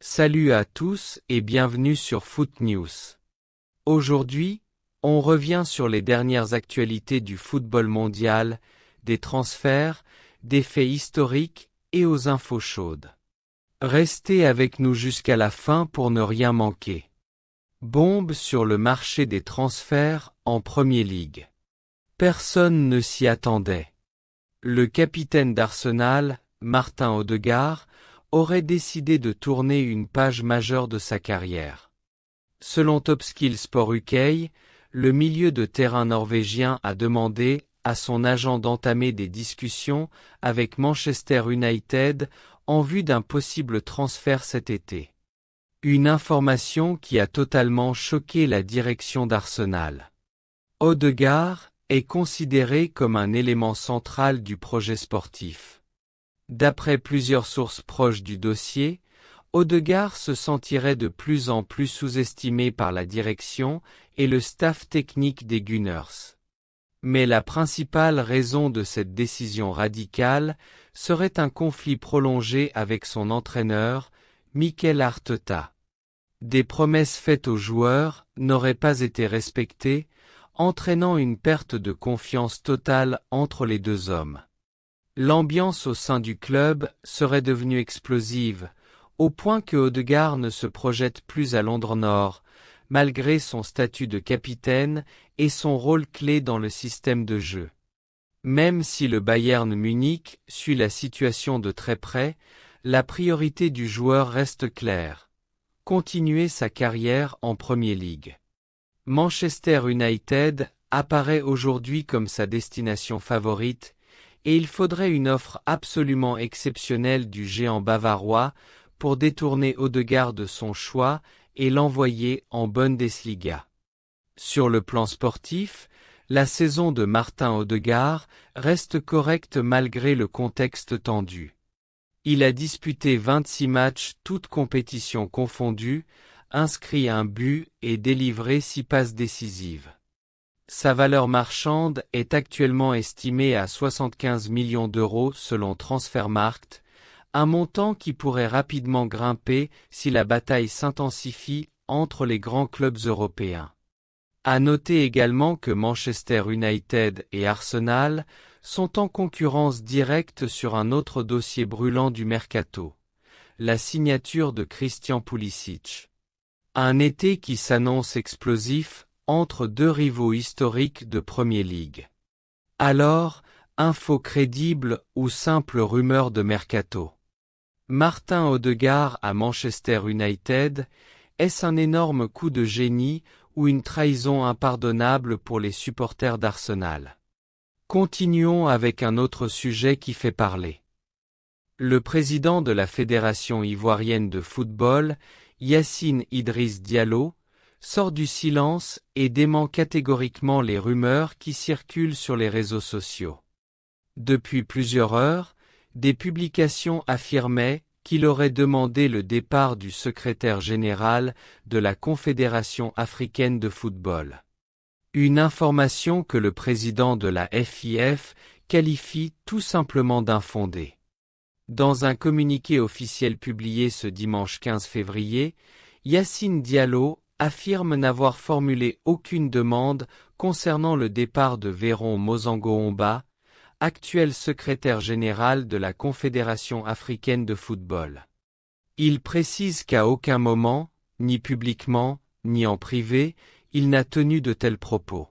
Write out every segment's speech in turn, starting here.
Salut à tous et bienvenue sur Foot News. Aujourd'hui, on revient sur les dernières actualités du football mondial, des transferts, des faits historiques et aux infos chaudes. Restez avec nous jusqu'à la fin pour ne rien manquer. Bombe sur le marché des transferts en Premier League. Personne ne s'y attendait. Le capitaine d'Arsenal, Martin Odegaard, aurait décidé de tourner une page majeure de sa carrière. Selon Topskill Sport UK, le milieu de terrain norvégien a demandé à son agent d'entamer des discussions avec Manchester United en vue d'un possible transfert cet été. Une information qui a totalement choqué la direction d'Arsenal. Odegaard est considéré comme un élément central du projet sportif. D'après plusieurs sources proches du dossier, Odegaard se sentirait de plus en plus sous-estimé par la direction et le staff technique des Gunners. Mais la principale raison de cette décision radicale serait un conflit prolongé avec son entraîneur, Mikel Arteta. Des promesses faites aux joueurs n'auraient pas été respectées, entraînant une perte de confiance totale entre les deux hommes. L'ambiance au sein du club serait devenue explosive, au point que Odegaard ne se projette plus à Londres Nord, malgré son statut de capitaine et son rôle clé dans le système de jeu. Même si le Bayern Munich suit la situation de très près, la priorité du joueur reste claire: continuer sa carrière en Premier League. Manchester United apparaît aujourd'hui comme sa destination favorite, et il faudrait une offre absolument exceptionnelle du géant bavarois pour détourner Odegaard de son choix et l'envoyer en Bundesliga. Sur le plan sportif, la saison de Martin Odegaard reste correcte malgré le contexte tendu. Il a disputé 26 matchs toutes compétitions confondues, inscrit un but et délivré 6 passes décisives. Sa valeur marchande est actuellement estimée à 75 millions d'euros selon Transfermarkt, un montant qui pourrait rapidement grimper si la bataille s'intensifie entre les grands clubs européens. À noter également que Manchester United et Arsenal sont en concurrence directe sur un autre dossier brûlant du mercato: la signature de Christian Pulisic. Un été qui s'annonce explosif entre deux rivaux historiques de Premier League. Alors, info crédible ou simple rumeur de mercato? Martin Odegaard à Manchester United, est-ce un énorme coup de génie ou une trahison impardonnable pour les supporters d'Arsenal? Continuons avec un autre sujet qui fait parler. Le président de la Fédération ivoirienne de football, Yacine Idriss Diallo, sort du silence et dément catégoriquement les rumeurs qui circulent sur les réseaux sociaux. Depuis plusieurs heures, des publications affirmaient qu'il aurait demandé le départ du secrétaire général de la Confédération africaine de football. Une information que le président de la FIF qualifie tout simplement d'infondée. Dans un communiqué officiel publié ce dimanche 15 février, Yacine Diallo affirme n'avoir formulé aucune demande concernant le départ de Véron Mozango-Omba, actuel secrétaire général de la Confédération africaine de football. Il précise qu'à aucun moment, ni publiquement, ni en privé, il n'a tenu de tels propos.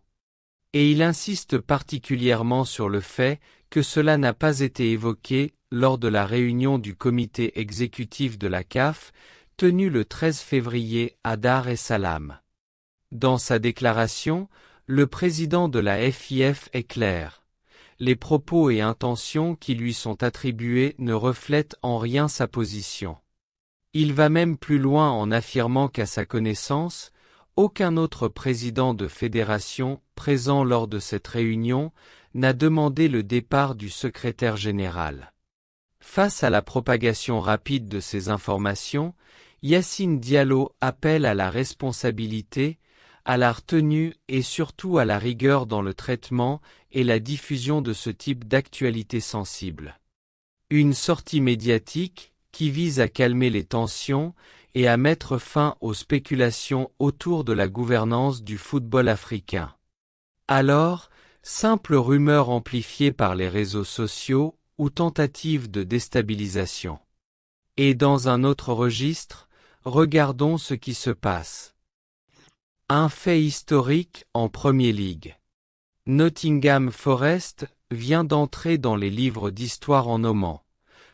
Et il insiste particulièrement sur le fait que cela n'a pas été évoqué lors de la réunion du comité exécutif de la CAF, tenue le 13 février à Dar es Salaam. Dans sa déclaration, le président de la FIF est clair: les propos et intentions qui lui sont attribués ne reflètent en rien sa position. Il va même plus loin en affirmant qu'à sa connaissance, aucun autre président de fédération présent lors de cette réunion n'a demandé le départ du secrétaire général. Face à la propagation rapide de ces informations, Yacine Diallo appelle à la responsabilité, à la retenue et surtout à la rigueur dans le traitement et la diffusion de ce type d'actualité sensible. Une sortie médiatique qui vise à calmer les tensions et à mettre fin aux spéculations autour de la gouvernance du football africain. Alors, simple rumeur amplifiée par les réseaux sociaux ou tentative de déstabilisation. Et dans un autre registre, regardons ce qui se passe. Un fait historique en Premier League. Nottingham Forest vient d'entrer dans les livres d'histoire en nommant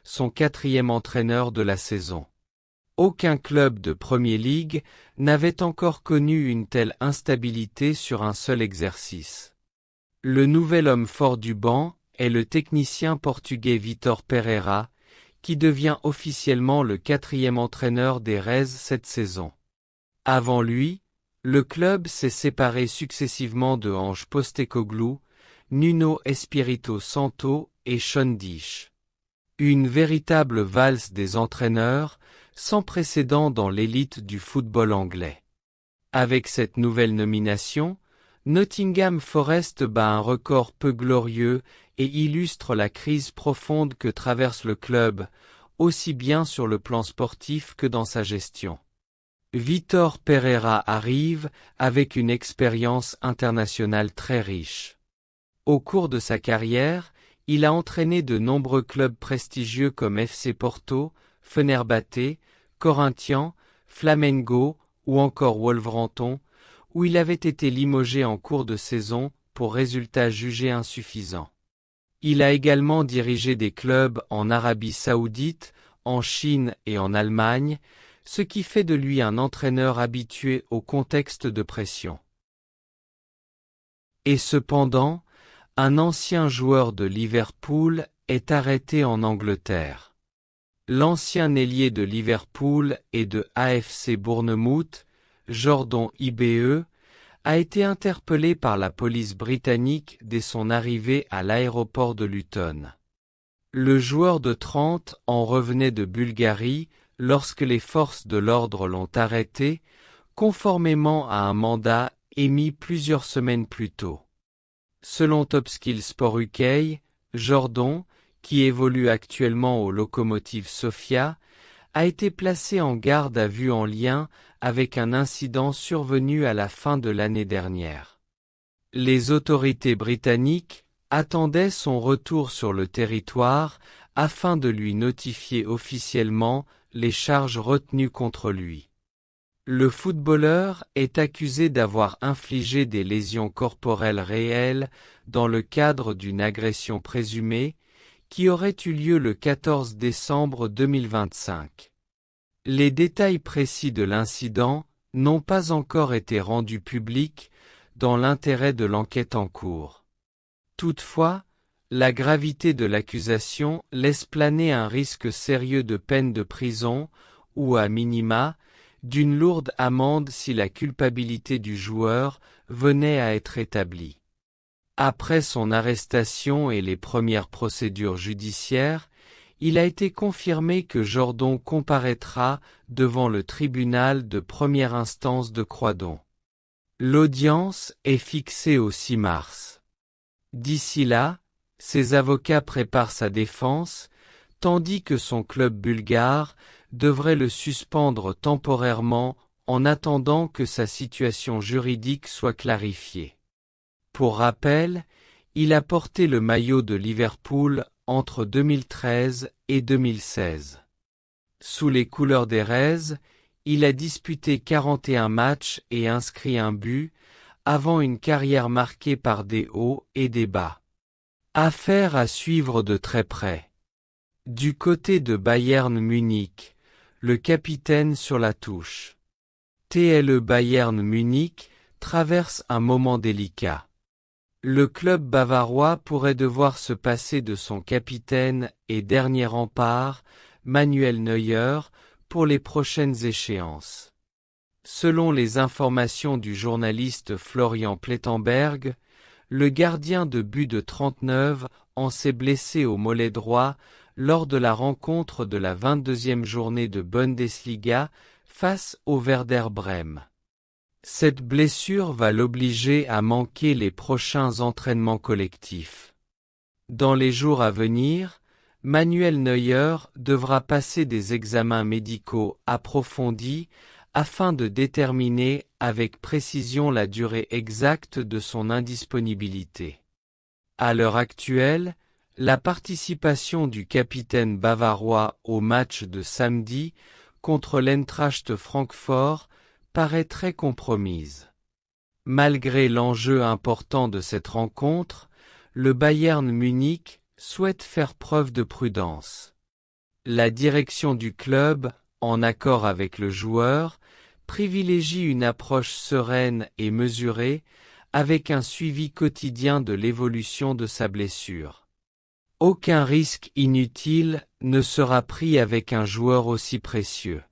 son 4e entraîneur de la saison. Aucun club de Premier League n'avait encore connu une telle instabilité sur un seul exercice. Le nouvel homme fort du banc est le technicien portugais Vítor Pereira, qui devient officiellement le 4e entraîneur des Reds cette saison. Avant lui, le club s'est séparé successivement de Ange Postecoglou, Nuno Espírito Santo et Sean Dyche. Une véritable valse des entraîneurs, sans précédent dans l'élite du football anglais. Avec cette nouvelle nomination, Nottingham Forest bat un record peu glorieux et illustre la crise profonde que traverse le club, aussi bien sur le plan sportif que dans sa gestion. Vítor Pereira arrive avec une expérience internationale très riche. Au cours de sa carrière, il a entraîné de nombreux clubs prestigieux comme FC Porto, Fenerbahçe, Corinthians, Flamengo ou encore Wolverhampton, où il avait été limogé en cours de saison pour résultats jugés insuffisants. Il a également dirigé des clubs en Arabie Saoudite, en Chine et en Allemagne, ce qui fait de lui un entraîneur habitué au contexte de pression. Et cependant, un ancien joueur de Liverpool est arrêté en Angleterre. L'ancien ailier de Liverpool et de AFC Bournemouth, Jordan Ibe, a été interpellé par la police britannique dès son arrivée à l'aéroport de Luton. Le joueur de 30 ans revenait de Bulgarie lorsque les forces de l'ordre l'ont arrêté, conformément à un mandat émis plusieurs semaines plus tôt. Selon Topskill Sport UK, Jordan, qui évolue actuellement au Lokomotiv Sofia, a été placé en garde à vue en lien avec un incident survenu à la fin de l'année dernière. Les autorités britanniques attendaient son retour sur le territoire afin de lui notifier officiellement les charges retenues contre lui. Le footballeur est accusé d'avoir infligé des lésions corporelles réelles dans le cadre d'une agression présumée, qui aurait eu lieu le 14 décembre 2025. Les détails précis de l'incident n'ont pas encore été rendus publics dans l'intérêt de l'enquête en cours. Toutefois, la gravité de l'accusation laisse planer un risque sérieux de peine de prison ou, à minima, d'une lourde amende si la culpabilité du joueur venait à être établie. Après son arrestation et les premières procédures judiciaires, il a été confirmé que Jordan comparaîtra devant le tribunal de première instance de Croydon. L'audience est fixée au 6 mars. D'ici là, ses avocats préparent sa défense, tandis que son club bulgare devrait le suspendre temporairement en attendant que sa situation juridique soit clarifiée. Pour rappel, il a porté le maillot de Liverpool entre 2013 et 2016. Sous les couleurs des Reds, il a disputé 41 matchs et inscrit un but, avant une carrière marquée par des hauts et des bas. Affaire à suivre de très près. Du côté de Bayern Munich, le capitaine sur la touche. TLE Bayern Munich traverse un moment délicat. Le club bavarois pourrait devoir se passer de son capitaine et dernier rempart, Manuel Neuer, pour les prochaines échéances. Selon les informations du journaliste Florian Plettenberg, le gardien de but de 39 ans s'est blessé au mollet droit lors de la rencontre de la 22e journée de Bundesliga face au Werder Brême. Cette blessure va l'obliger à manquer les prochains entraînements collectifs. Dans les jours à venir, Manuel Neuer devra passer des examens médicaux approfondis afin de déterminer avec précision la durée exacte de son indisponibilité. À l'heure actuelle, la participation du capitaine bavarois au match de samedi contre l'Eintracht Francfort paraît très compromise. Malgré l'enjeu important de cette rencontre, le Bayern Munich souhaite faire preuve de prudence. La direction du club, en accord avec le joueur, privilégie une approche sereine et mesurée, avec un suivi quotidien de l'évolution de sa blessure. Aucun risque inutile ne sera pris avec un joueur aussi précieux.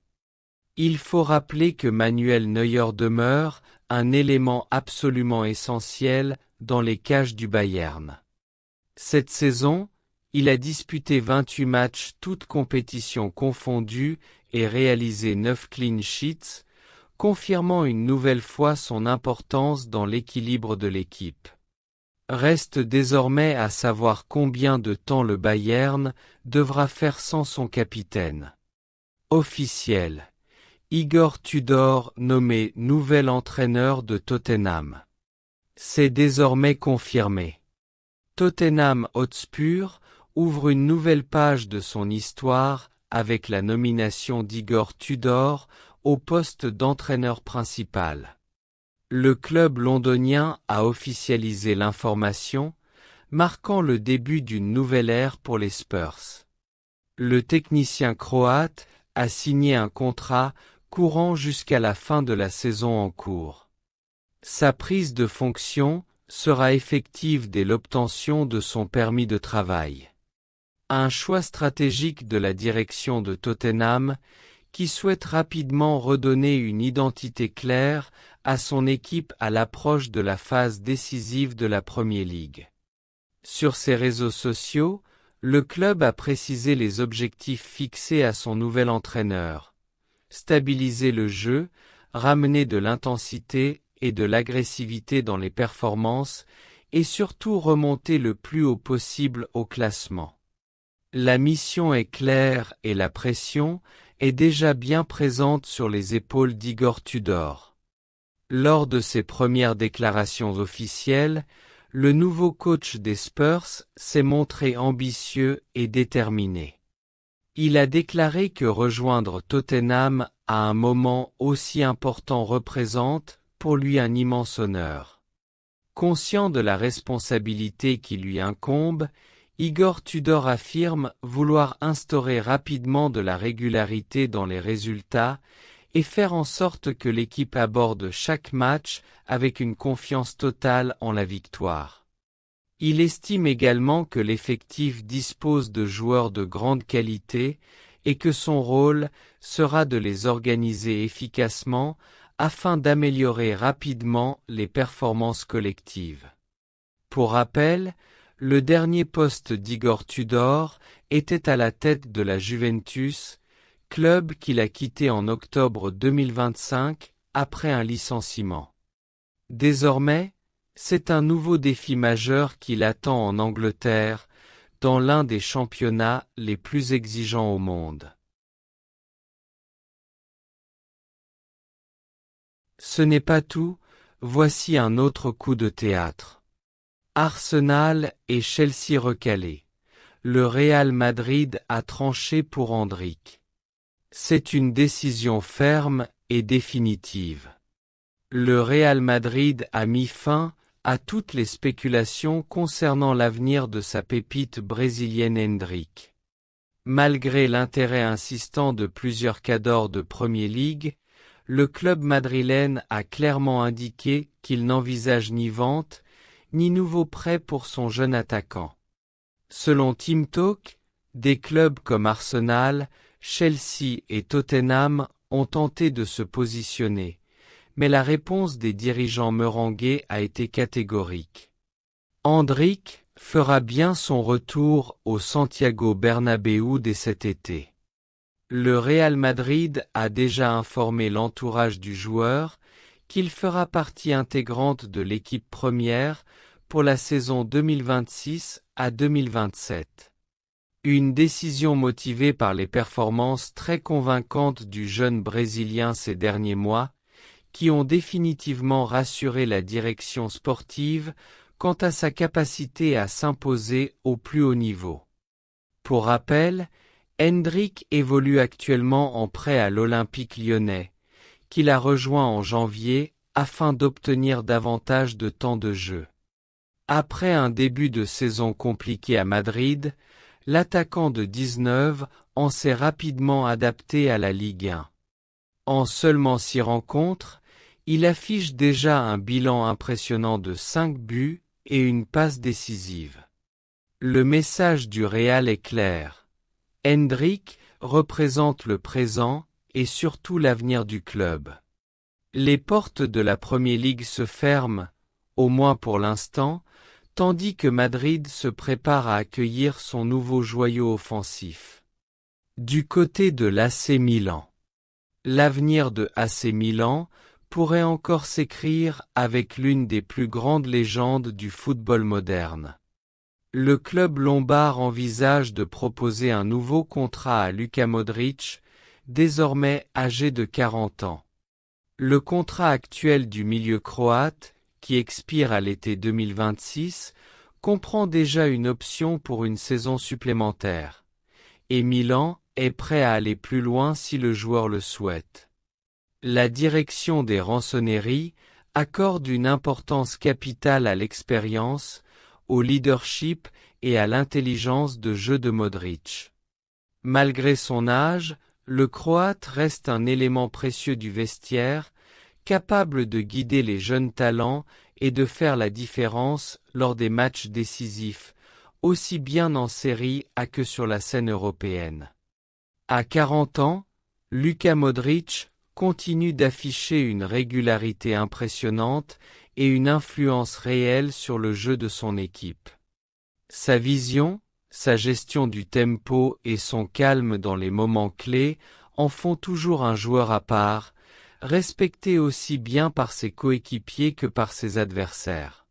Il faut rappeler que Manuel Neuer demeure un élément absolument essentiel dans les cages du Bayern. Cette saison, il a disputé 28 matchs toutes compétitions confondues et réalisé 9 clean sheets, confirmant une nouvelle fois son importance dans l'équilibre de l'équipe. Reste désormais à savoir combien de temps le Bayern devra faire sans son capitaine. Officiel. Igor Tudor nommé nouvel entraîneur de Tottenham. C'est désormais confirmé. Tottenham Hotspur ouvre une nouvelle page de son histoire avec la nomination d'Igor Tudor au poste d'entraîneur principal. Le club londonien a officialisé l'information, marquant le début d'une nouvelle ère pour les Spurs. Le technicien croate a signé un contrat courant jusqu'à la fin de la saison en cours. Sa prise de fonction sera effective dès l'obtention de son permis de travail. Un choix stratégique de la direction de Tottenham, qui souhaite rapidement redonner une identité claire à son équipe à l'approche de la phase décisive de la Premier League. Sur ses réseaux sociaux, le club a précisé les objectifs fixés à son nouvel entraîneur. Stabiliser le jeu, ramener de l'intensité et de l'agressivité dans les performances, et surtout remonter le plus haut possible au classement. La mission est claire et la pression est déjà bien présente sur les épaules d'Igor Tudor. Lors de ses premières déclarations officielles, le nouveau coach des Spurs s'est montré ambitieux et déterminé. Il a déclaré que rejoindre Tottenham à un moment aussi important représente pour lui un immense honneur. Conscient de la responsabilité qui lui incombe, Igor Tudor affirme vouloir instaurer rapidement de la régularité dans les résultats et faire en sorte que l'équipe aborde chaque match avec une confiance totale en la victoire. Il estime également que l'effectif dispose de joueurs de grande qualité et que son rôle sera de les organiser efficacement afin d'améliorer rapidement les performances collectives. Pour rappel, le dernier poste d'Igor Tudor était à la tête de la Juventus, club qu'il a quitté en octobre 2025 après un licenciement. Désormais, c'est un nouveau défi majeur qui l'attend en Angleterre, dans l'un des championnats les plus exigeants au monde. Ce n'est pas tout, voici un autre coup de théâtre. Arsenal et Chelsea recalés. Le Real Madrid a tranché pour Endrick. C'est une décision ferme et définitive. Le Real Madrid a mis fin à toutes les spéculations concernant l'avenir de sa pépite brésilienne Endrick. Malgré l'intérêt insistant de plusieurs cadors de Premier League, le club madrilène a clairement indiqué qu'il n'envisage ni vente, ni nouveau prêt pour son jeune attaquant. Selon Team Talk, des clubs comme Arsenal, Chelsea et Tottenham ont tenté de se positionner, mais la réponse des dirigeants merengues a été catégorique. Endrick fera bien son retour au Santiago Bernabéu dès cet été. Le Real Madrid a déjà informé l'entourage du joueur qu'il fera partie intégrante de l'équipe première pour la saison 2026 à 2027. Une décision motivée par les performances très convaincantes du jeune Brésilien ces derniers mois, qui ont définitivement rassuré la direction sportive quant à sa capacité à s'imposer au plus haut niveau. Pour rappel, Endrick évolue actuellement en prêt à l'Olympique lyonnais, qu'il a rejoint en janvier afin d'obtenir davantage de temps de jeu. Après un début de saison compliqué à Madrid, l'attaquant de 19 ans s'est rapidement adapté à la Ligue 1. En seulement 6 rencontres, il affiche déjà un bilan impressionnant de 5 buts et une passe décisive. Le message du Real est clair. Endrick représente le présent et surtout l'avenir du club. Les portes de la Premier League se ferment, au moins pour l'instant, tandis que Madrid se prépare à accueillir son nouveau joyau offensif. Du côté de l'AC Milan. L'avenir de AC Milan pourrait encore s'écrire avec l'une des plus grandes légendes du football moderne. Le club lombard envisage de proposer un nouveau contrat à Luka Modrić, désormais âgé de 40 ans. Le contrat actuel du milieu croate, qui expire à l'été 2026, comprend déjà une option pour une saison supplémentaire. Et Milan est prêt à aller plus loin si le joueur le souhaite. La direction des Rossoneri accorde une importance capitale à l'expérience, au leadership et à l'intelligence de jeu de Modrić. Malgré son âge, le Croate reste un élément précieux du vestiaire, capable de guider les jeunes talents et de faire la différence lors des matchs décisifs, aussi bien en Série A que sur la scène européenne. À 40 ans, Luka Modrić continue d'afficher une régularité impressionnante et une influence réelle sur le jeu de son équipe. Sa vision, sa gestion du tempo et son calme dans les moments clés en font toujours un joueur à part, respecté aussi bien par ses coéquipiers que par ses adversaires.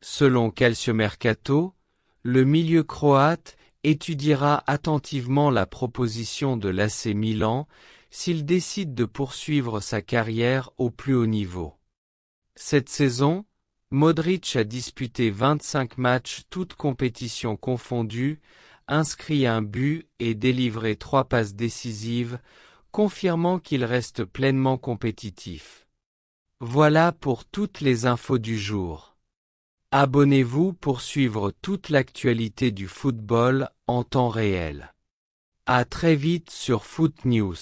Selon Calciomercato, le milieu croate étudiera attentivement la proposition de l'AC Milan s'il décide de poursuivre sa carrière au plus haut niveau. Cette saison, Modrić a disputé 25 matchs toutes compétitions confondues, inscrit un but et délivré 3 passes décisives, confirmant qu'il reste pleinement compétitif. Voilà pour toutes les infos du jour. Abonnez-vous pour suivre toute l'actualité du football en temps réel. À très vite sur Foot News.